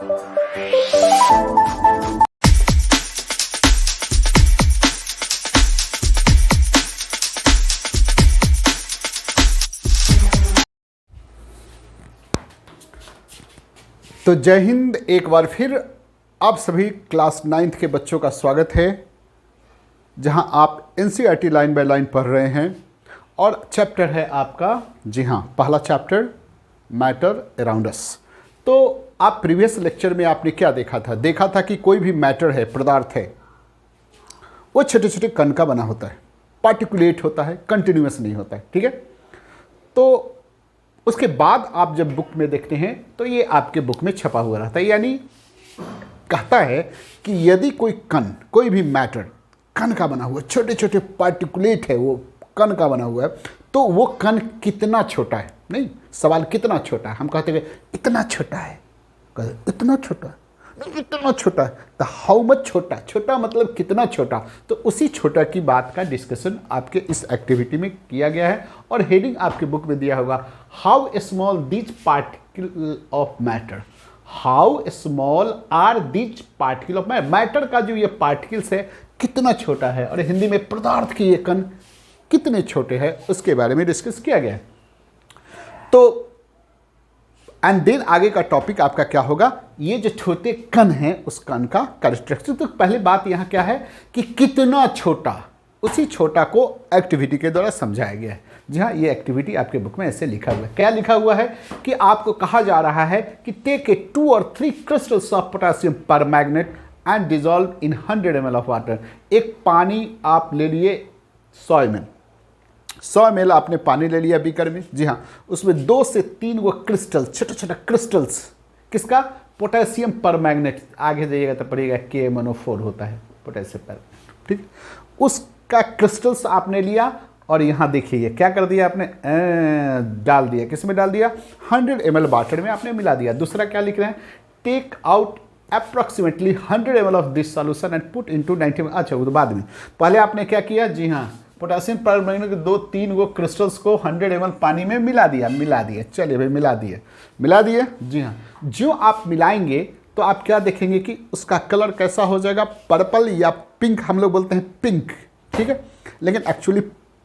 तो जय हिंद। एक बार फिर आप सभी क्लास 9th के बच्चों का स्वागत है, जहां आप एनसीईआरटी लाइन बाय लाइन पढ़ रहे हैं और चैप्टर है आपका, जी हां, पहला चैप्टर मैटर अराउंड अस। तो आप प्रीवियस लेक्चर में आपने क्या देखा था? देखा था कि कोई भी मैटर है, पदार्थ है, वो छोटे छोटे कण का बना होता है, पार्टिकुलेट होता है, कंटिन्यूअस नहीं होता है। ठीक है, तो उसके बाद आप जब बुक में देखते हैं तो ये आपके बुक में छपा हुआ रहता है। यानी कहता है कि यदि कोई कण, कोई भी मैटर कण का बना हुआ है, छोटे छोटे पार्टिकुलेट है, वो कण का बना हुआ है, तो वो कण कितना छोटा है? नहीं, सवाल कितना छोटा है। हम कहते हैं इतना छोटा है, इतना छोटा, इतना छोटा है, तो हाउ मच छोटा? छोटा मतलब कितना छोटा? तो उसी छोटा की बात का डिस्कशन आपके इस एक्टिविटी में किया गया है और हेडिंग आपके बुक में दिया होगा, how small these particle of matter. How small are these particle of matter. Matter का जो ये पार्टिकल्स है कितना छोटा है, और हिंदी में पदार्थ के ये कण कितने छोटे हैं, उसके बारे में डिस्कस किया गया है। तो एंड देन आगे का टॉपिक आपका क्या होगा? ये जो छोटे कण हैं उस कण का कैरेक्टरिस्टिक। तो पहले बात यहाँ क्या है कि कितना छोटा, उसी छोटा को एक्टिविटी के द्वारा समझाया गया है। जी हाँ, ये एक्टिविटी आपके बुक में ऐसे लिखा हुआ है। क्या लिखा हुआ है कि आपको कहा जा रहा है कि take a 2 or 3 crystals of potassium permanganate and dissolve in 100 ml of water. एक पानी आप ले लिए 100 ml, 100 ml आपने पानी ले लिया बीकर में। जी हाँ, उसमें 2 से 3 वो क्रिस्टल्स, छोटा छोटा क्रिस्टल्स, किसका? पोटेशियम पर मैग्नेट। आगे जाइएगा तो पड़ेगा KMnO4 होता है पोटेशियम पर। ठीक, उसका क्रिस्टल्स आपने लिया और यहाँ देखिए क्या कर दिया आपने, डाल दिया। किस में डाल दिया? 100 ml वाटर में आपने मिला दिया। दूसरा क्या लिख रहे हैं? Take out approximately 100 ml of this solution and put into 90 ml। अच्छा, वो तो बाद में। पहले आपने क्या किया? जी हाँ, पोटेशियम पर मैग्नेट के 2-3 वो क्रिस्टल्स को 100 ml पानी में मिला दिया। चलिए भाई, मिला दिए। जी हाँ, जो आप मिलाएंगे तो आप क्या देखेंगे कि उसका कलर कैसा हो जाएगा? पर्पल या पिंक। हम लोग बोलते हैं पिंक, ठीक है, लेकिन एक्चुअली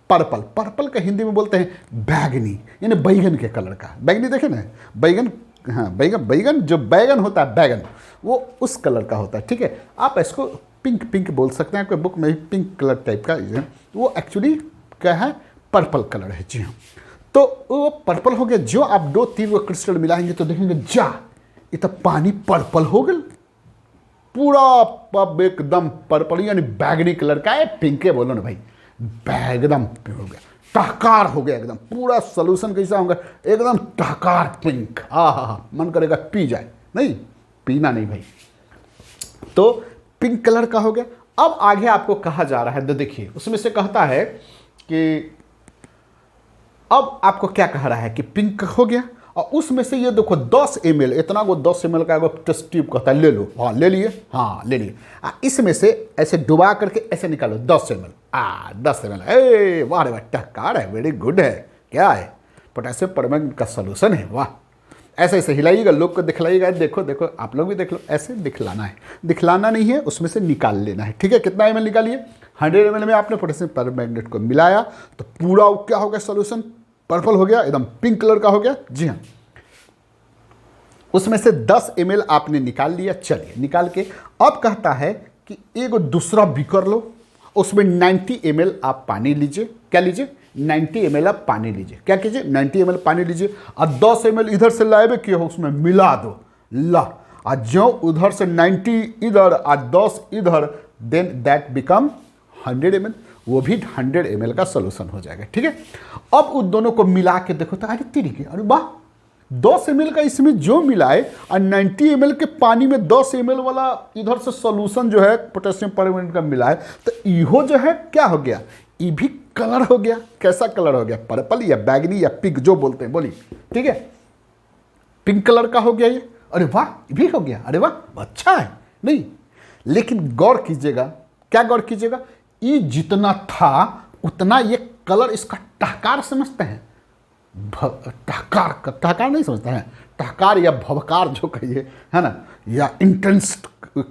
पर्पल का हिंदी में बोलते हैं बैगनी, यानी बैगन के कलर का। बैगनी देखे ना, बैगन, हाँ, बैगन जो बैगन होता है, बैगन वो उस कलर का होता है। ठीक है, आप इसको पिंक बोल सकते हैं। आपके बुक में भी पिंक कलर टाइप का, वो एक्चुअली क्या है? पर्पल कलर है। जी हाँ, तो वो पर्पल हो गया। जो आप 2-3 वो क्रिस्टल मिलाएंगे तो देखेंगे जा, ये तो पानी पर्पल हो गया, पूरा पब एकदम पर्पल, यानी बैगनी कलर का है। पिंक है बोलो ना भाई, एकदम हो गया, टहकार हो गया एकदम। पूरा सोल्यूशन कैसा होगा? एकदम टहकार पिंक। हाँ, मन करेगा पी जाए। नहीं, पीना नहीं भाई। तो पिंक कलर का हो गया। अब आगे आपको कहा जा रहा है, तो देखिए उसमें से कहता है कि अब आपको क्या कह रहा है कि पिंक हो गया, और उसमें से ये देखो 10 ml, इतना वो 10 ml का टेस्ट ट्यूब कहता है, ले लो। हाँ, ले लिए। हाँ, ले लिए। इसमें से ऐसे डुबा करके ऐसे निकालो 10 ml। 10 ml। ए वाह रे वाह, टहकार है, वेरी गुड है। क्या है? पोटेशियम परमैंगनेट का सोल्यूशन है। वाह, ऐसे ऐसे हिलाइएगा, लोग को दिखलाइएगा। देखो, आप लोग भी देख लो। ऐसे दिखलाना है, दिखलाना नहीं है, उसमें से निकाल लेना है। ठीक है, कितना ml निकालिए? 100 ml में आपने पोटेशियम परमैंगनेट को मिलाया तो पूरा क्या हो गया? सोल्यूशन पर्पल हो गया, एकदम पिंक कलर का हो गया। जी हाँ, उसमें से 10 ml आपने निकाल लिया। चलिए, निकाल के अब कहता है कि एक दूसरा बीकर लो, उसमें 90 ml आप पानी लीजिए। क्या लीजिए? 90 ml आप पानी लीजिए। क्या कीजिए? 90 ml पानी लीजिए और 10 ml इधर से लाए किया हो, उसमें मिला दो। ला, और जो उधर से 90 इधर और 10 इधर, देन दैट बिकम 100 ml। वो भी 100 ml का सोल्यूशन हो जाएगा। ठीक है, अब उन दोनों को मिला के देखो तो अरे तरीके, अरे वाह, 10 ml का इसमें जो मिलाए और 90 ml के पानी में 10 ml वाला इधर से सॉल्यूशन जो है पोटेशियम परमैंगनेट का मिलाए, तो इहो जो है क्या हो गया? ये भी कलर हो गया। कैसा कलर हो गया? पर्पल या बैगनी या पिंक, जो बोलते हैं, बोलिए। ठीक है, पिंक कलर का हो गया ये। अरे वाह, ये भी हो गया। अरे वाह, अच्छा है। नहीं, लेकिन गौर कीजिएगा। क्या गौर कीजिएगा? ये जितना था उतना ये कलर, इसका टहकार समझते हैं, ठहकार नहीं समझता है, ठहकार या भवकार जो कहिए, है ना, या इंटेंस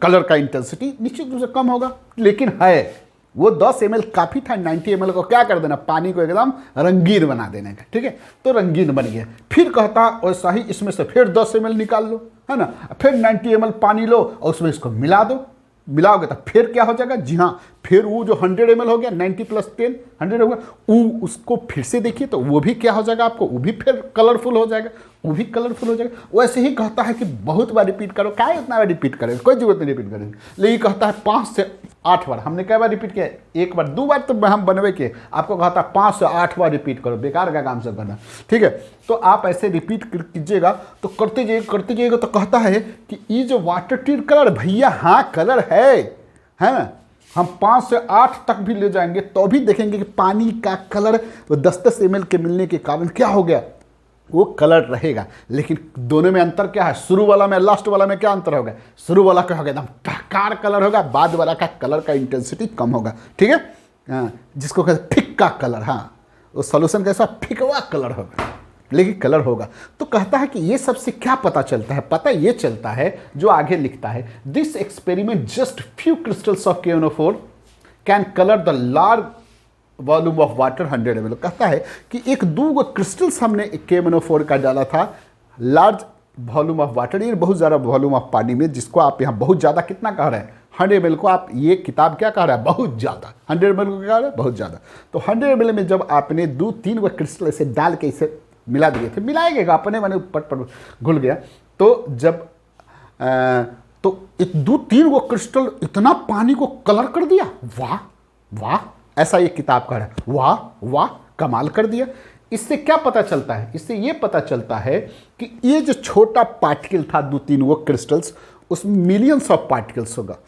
कलर का इंटेंसिटी निश्चित रूप से कम होगा। लेकिन है वो 10 ml काफ़ी था, 90 ml को क्या कर देना, पानी को एकदम रंगीन बना देने का, ठीक है। तो रंगीन बन गया। फिर कहता वैसा ही इसमें से फिर 10 ml निकाल लो, है ना, फिर 90 ml पानी लो और उसमें इसको मिला दो। मिलाओगे तो फिर क्या हो जाएगा, जी हाँ, फिर वो जो 100 ml हो गया, 90 + 10 100 हो गया, वो उसको फिर से देखिए तो वो भी क्या हो जाएगा आपको, वो भी फिर कलरफुल हो जाएगा, वो भी कलरफुल हो जाएगा। वैसे ही कहता है कि बहुत बार रिपीट करो, क्या इतना बार रिपीट करें, कोई जरूरत नहीं रिपीट करेंगे। लेकिन कहता है 5 से 8 बार। हमने कई बार रिपीट किया, 1 बार 2 बार तो हम बनवे के, आपको कहता है 5 से 8 बार रिपीट करो, बेकार का काम सब करना, ठीक है। तो आप ऐसे रिपीट कीजिएगा तो करते जाइएगा तो कहता है कि ये जो वाटर ट्रीट कलर भैया, हाँ कलर है ना, हम 5 से 8 तक भी ले जाएंगे तो भी देखेंगे कि पानी का कलर 10-10 ml के मिलने के कारण क्या हो गया, वो कलर रहेगा। लेकिन दोनों में अंतर क्या है, शुरू वाला में लास्ट वाला में क्या अंतर होगा, शुरू वाला का होगा एकदम ठहकार कलर होगा, बाद वाला का कलर का इंटेंसिटी कम होगा, ठीक है। हाँ, जिसको कहते फिक्का कलर, हाँ वो सॉल्यूशन कैसा फिकवा कलर होगा, लेकिन कलर होगा। तो कहता है कि ये सबसे क्या पता चलता है, पता ये चलता है जो आगे लिखता है, this experiment just few crystals of KNO4 can colour the large volume of water 100 ml। कहता है कि 1-2 क्रिस्टल्स हमने KNO4 का डाला था लार्ज वॉल्यूम ऑफ वाटर, ये बहुत ज़्यादा वॉल्यूम ऑफ पानी में, जिसको आप यहाँ बहुत ज़्यादा कितना कह रहे हैं, 100 ml को आप, ये किताब क्या कह रहा है, बहुत ज़्यादा, 100 ml को क्या कह रहा है, बहुत ज़्यादा। तो 100 ml में जब आपने 2-3 क्रिस्टल ऐसे डाल के इसे मिला दिए थे, मिलाएगा अपने मैंने पट घुल गया, तो जब तो 2-3 क्रिस्टल इतना पानी को कलर कर दिया, वाह वाह, ऐसा ये किताब का है, वाह वाह कमाल कर दिया। इससे क्या पता चलता है, इससे ये पता चलता है कि ये जो छोटा पार्टिकल था 2-3 क्रिस्टल्स, उसमें मिलियंस ऑफ पार्टिकल्स होगा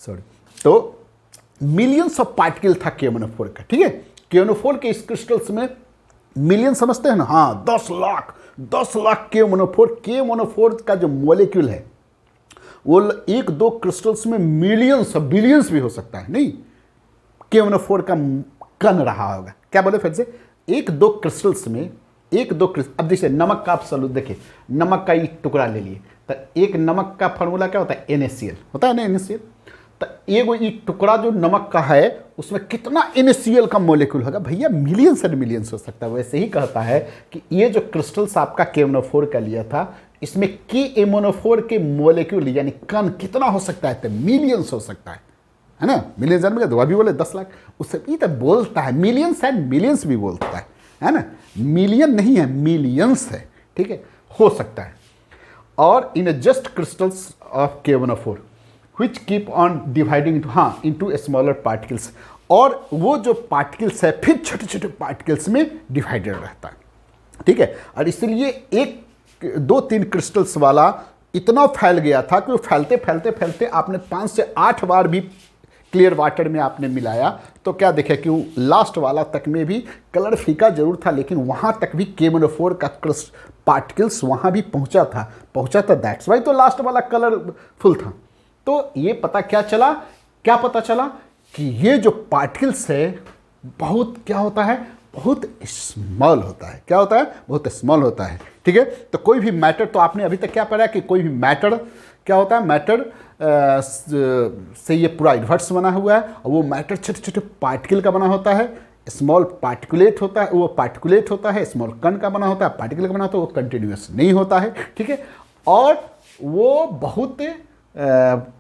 सॉरी, तो मिलियंस ऑफ पार्टिकल था KNO4 का, ठीक है। KNO4 के इस क्रिस्टल्स में मिलियन समझते हैं ना, हाँ 10 लाख KNO4 का जो मॉलिक्यूल है वो 1-2 क्रिस्टल्स में मिलियंस बिलियंस भी हो सकता है, नहीं KNO4 का कण रहा होगा। क्या बोले फिर से, 1-2 क्रिस्टल्स में 1-2 क्रिस्टल, अब देखिए नमक का आप सलूट देखिए, नमक का एक टुकड़ा ले लिए तो एक नमक का फॉर्मूला क्या होता है, NaCl होता है ना, NaCl। तो एक टुकड़ा जो नमक का है उसमें कितना NaCl का मॉलिक्यूल होगा भैया, मिलियंस एंड मिलियंस हो सकता है। वैसे ही कहता है कि ये जो क्रिस्टल्स आपका KNO4 का लिया था, इसमें KMNO4 के मॉलिक्यूल यानी कण कितना हो सकता है, तो मिलियंस हो सकता है ना, मिलियंस एंड मिलियंस, अभी बोले 10 लाख, उससे ये तो बोलता है, मिलियंस एंड मिलियंस भी बोलता है ना, मिलियन नहीं है मिलियंस है, ठीक है, हो सकता है। और in just crystals of KNO4 which keep on dividing into smaller particles, और वो जो पार्टिकल्स है फिर छोटे छोटे पार्टिकल्स में डिवाइडेड रहता है, ठीक है। और इसलिए 1-2-3 क्रिस्टल्स वाला इतना फैल गया था कि वो फैलते फैलते फैलते आपने 5 से 8 बार भी क्लियर वाटर में आपने मिलाया तो क्या देखे कि वो लास्ट वाला तक में भी कलर फीका जरूर था, लेकिन वहाँ तक भी KNO4 का पार्टिकल्स वहाँ भी पहुँचा था, दैट्स वाई तो लास्ट वाला कलरफुल था। तो ये पता क्या पता चला कि ये जो पार्टिकल्स है बहुत क्या होता है, बहुत स्मॉल होता है। क्या होता है, बहुत स्मॉल होता है, ठीक है। तो कोई भी मैटर, तो आपने अभी तक क्या पढ़ा कि कोई भी मैटर क्या होता है, मैटर से ये पूरा यूनिवर्स बना हुआ है, और वो मैटर छोटे छोटे पार्टिकल का बना होता है, स्मॉल पार्टिकुलेट होता है, वो पार्टिकुलेट होता है, स्मॉल कण का बना होता है, पार्टिकल का बना होता है, वो कंटिन्यूस नहीं होता है, ठीक है। और वो बहुत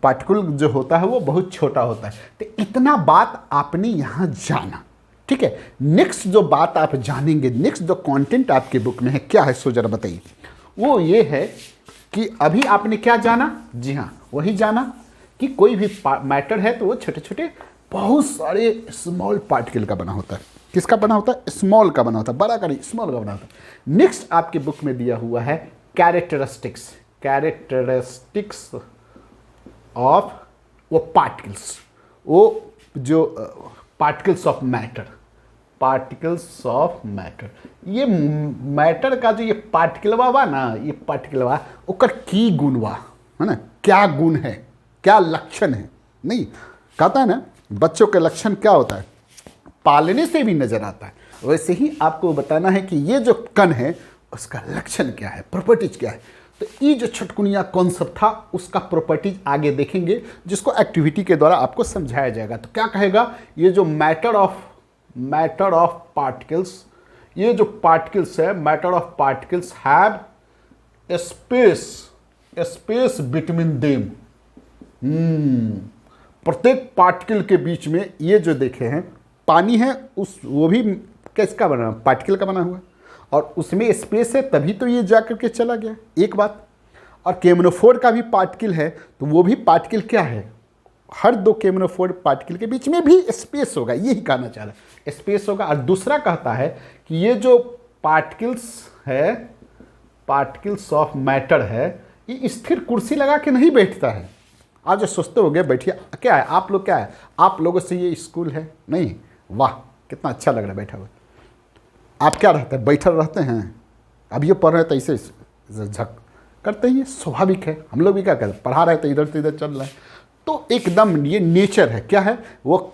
पार्टिकल जो होता है वो बहुत छोटा होता है। तो इतना बात आपने यहाँ जाना, ठीक है। नेक्स्ट जो बात आप जानेंगे, नेक्स्ट जो कंटेंट आपके बुक में है क्या है, सो जरा बताइए। वो ये है कि अभी आपने क्या जाना, जी हाँ वही जाना कि कोई भी मैटर है तो वो छोटे छोटे बहुत सारे स्मॉल पार्टिकल का बना होता है। किसका बना होता है, स्मॉल का बना होता है, बड़ा का नहीं, स्मॉल का बना होता है। नेक्स्ट आपके बुक में दिया हुआ है कैरेक्टरिस्टिक्स ऑफ वो पार्टिकल्स, वो जो पार्टिकल्स ऑफ मैटर, ये मैटर का जो ये पार्टिकलवा बा ना, ये पार्टिकलवा ओकर की गुण बा, है ना, क्या गुण है, क्या लक्षण है। नहीं कहता है ना, बच्चों के लक्षण क्या होता है, पालने से भी नजर आता है, वैसे ही आपको बताना है कि ये जो कण है उसका लक्षण क्या है, प्रॉपर्टीज क्या है। तो ये जो छटकुनिया कॉन्सेप्ट था उसका प्रॉपर्टीज आगे देखेंगे, जिसको एक्टिविटी के द्वारा आपको समझाया जाएगा। तो क्या कहेगा, ये जो मैटर ऑफ पार्टिकल्स, ये जो पार्टिकल्स है, matter of particles have space between them. प्रत्येक पार्टिकल के बीच में, ये जो देखे हैं पानी है, वो भी किसका बना, पार्टिकल का बना हुआ, और उसमें स्पेस है, तभी तो ये जा करके चला गया, एक बात। और केमनोफोर का भी पार्टिकल है, तो वो भी पार्टिकल क्या है, हर दो केमनोफोर पार्टिकल के बीच में भी स्पेस होगा, यही कहना चाह रहा है, स्पेस होगा। और दूसरा कहता है कि ये जो पार्टिकल्स है, पार्टिकल्स ऑफ मैटर है, ये स्थिर कुर्सी लगा के नहीं बैठता है। आप जो सोचते होगे बैठिए, क्या है आप लोग, क्या है आप लोगों से ये स्कूल है नहीं, वाह कितना अच्छा लग रहा है बैठा हुआ। आप क्या रहते हैं, बैठल रहते हैं, अब ये पढ़ रहे हैं तो ऐसे झक करते ही, स्वाभाविक है। हम लोग भी क्या करते, पढ़ा रहे तो इधर से इधर चल रहा है, तो एकदम ये नेचर है, क्या है वो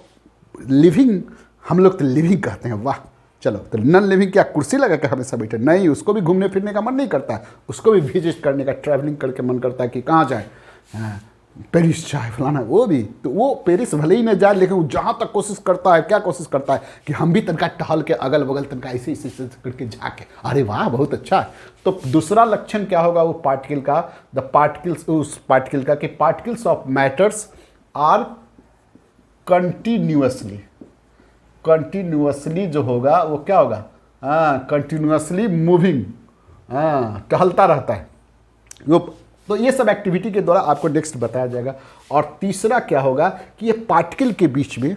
लिविंग, हम लोग तो लिविंग कहते हैं। वाह चलो, तो नॉन लिविंग क्या कुर्सी लगा कर हमेशा बैठे, नहीं, उसको भी घूमने फिरने का मन नहीं करता है, उसको भी विजिट करने का, ट्रैवलिंग करके मन करता है कि कहाँ जाए, पेरिस जाए फलाना, वो भी, तो वो पेरिस भले ही न जाए, लेकिन वो जहाँ तक कोशिश करता है, क्या कोशिश करता है कि हम भी तनका टहल के अगल बगल तनका ऐसे ऐसे करके जाके, अरे वाह बहुत अच्छा है। तो दूसरा लक्षण क्या होगा वो पार्टिकल का, द पार्टिकल्स, उस पार्टिकल का कि particles of matters are continuously जो होगा वो क्या होगा, कंटिन्यूअसली मूविंग, टहलता रहता है वो। तो ये सब एक्टिविटी के द्वारा आपको नेक्स्ट बताया जाएगा। और तीसरा क्या होगा कि ये पार्टिकल के बीच में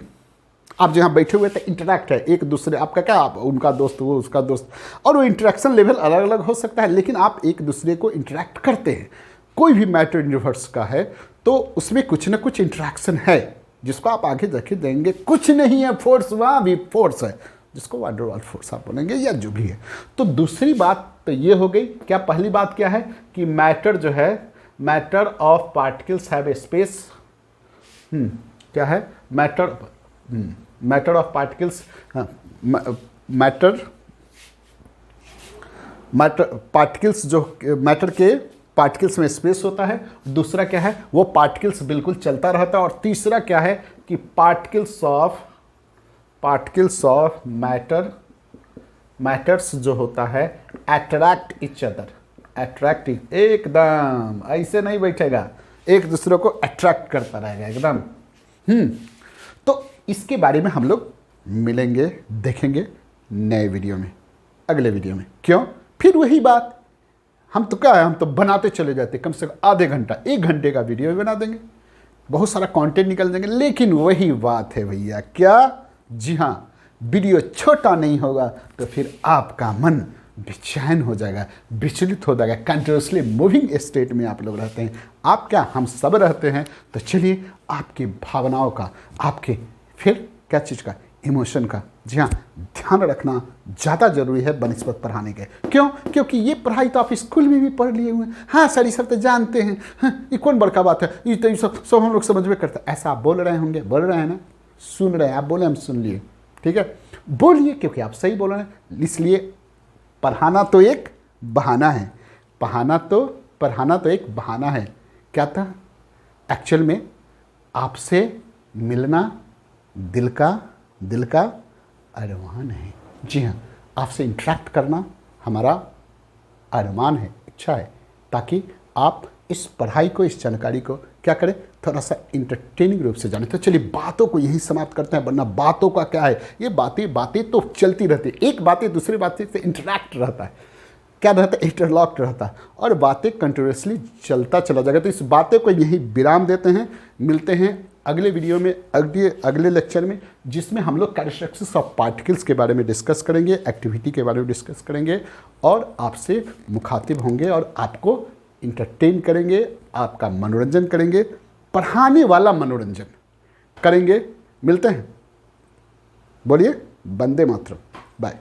आप जहाँ बैठे हुए थे इंटरैक्ट है एक दूसरे, आपका क्या, आप उनका दोस्त, वो उसका दोस्त, और वो इंटरेक्शन लेवल अलग अलग हो सकता है, लेकिन आप एक दूसरे को इंटरैक्ट करते हैं। कोई भी मैटर यूनिवर्स का है तो उसमें कुछ ना कुछ इंटरेक्शन है, जिसको आप आगे जाके देंगे, कुछ नहीं है फोर्स, वहाँ भी फोर्स है, जिसको वांडरवाल फोर्स आप बोलेंगे या जो भी है। तो दूसरी बात तो ये हो गई, क्या पहली बात क्या है कि मैटर जो है, matter of particles have a space, क्या है matter of particles, matter particles जो मैटर के पार्टिकल्स में स्पेस होता है। दूसरा क्या है, वो पार्टिकल्स बिल्कुल चलता रहता है। और तीसरा क्या है कि पार्टिकल्स ऑफ मैटर्स जो होता है अट्रैक्ट इच अदर, अट्रैक्टिव, एकदम ऐसे नहीं बैठेगा, एक दूसरे को अट्रैक्ट करता रहेगा एकदम। तो इसके बारे में हम लोग मिलेंगे, देखेंगे नए वीडियो में, अगले वीडियो में। क्यों, फिर वही बात, हम तो क्या है, हम तो बनाते चले जाते, कम से कम आधे घंटा 1 घंटे का वीडियो भी बना देंगे, बहुत सारा कंटेंट निकल देंगे। लेकिन वही बात है भैया, क्या, जी हाँ, वीडियो छोटा नहीं होगा तो फिर आपका मन बेचैन हो जाएगा, विचलित हो जाएगा, कंटिन्यूसली मूविंग स्टेट में आप लोग रहते हैं। आप क्या, हम सब रहते हैं। तो चलिए, आपकी भावनाओं का, आपके फिर क्या चीज़ का, इमोशन का, जी हाँ, ध्यान रखना ज़्यादा जरूरी है बनिस्बत पढ़ाने के। क्यों, क्योंकि ये पढ़ाई तो आप स्कूल में भी पढ़ लिए हुए हैं। हाँ सर, ये सब तो जानते हैं, हाँ, ये कौन बड़का बात है, ये तो सब हम लोग समझ में करते हैं। ऐसा आप बोल रहे होंगे, बोल रहे हैं ना, सुन रहे हैं आप, बोले हम सुन लिए, ठीक है, बोलिए, क्योंकि आप सही बोल रहे हैं। इसलिए पढ़ाना तो एक बहाना है, पढ़ाना तो एक बहाना है। क्या था, एक्चुअल में आपसे मिलना दिल का अरमान है। जी हाँ, आपसे इंटरेक्ट करना हमारा अरमान है, इच्छा है, ताकि आप इस पढ़ाई को, इस जानकारी को क्या करें, थोड़ा सा इंटरटेनिंग रूप से जाने। तो चलिए, बातों को यही समाप्त करते हैं, वरना बातों का क्या है, ये बातें तो चलती रहती है, एक बातें दूसरी बातें से इंटरैक्ट रहता है, क्या रहता है, इंटरलॉक्ड रहता है, और बातें कंटिन्यूसली चलता चला जाएगा। तो इस बातें को यही विराम देते हैं, मिलते हैं अगले वीडियो में, अगले लेक्चर में, जिसमें हम लोग कैरेक्टरिस्टिक्स ऑफ पार्टिकल्स के बारे में डिस्कस करेंगे, एक्टिविटी के बारे में डिस्कस करेंगे, और आपसे मुखातिब होंगे और आपको इंटरटेन करेंगे, आपका मनोरंजन करेंगे, पढ़ाने वाला मनोरंजन करेंगे। मिलते हैं, बोलिए वंदे मातरम, बाय।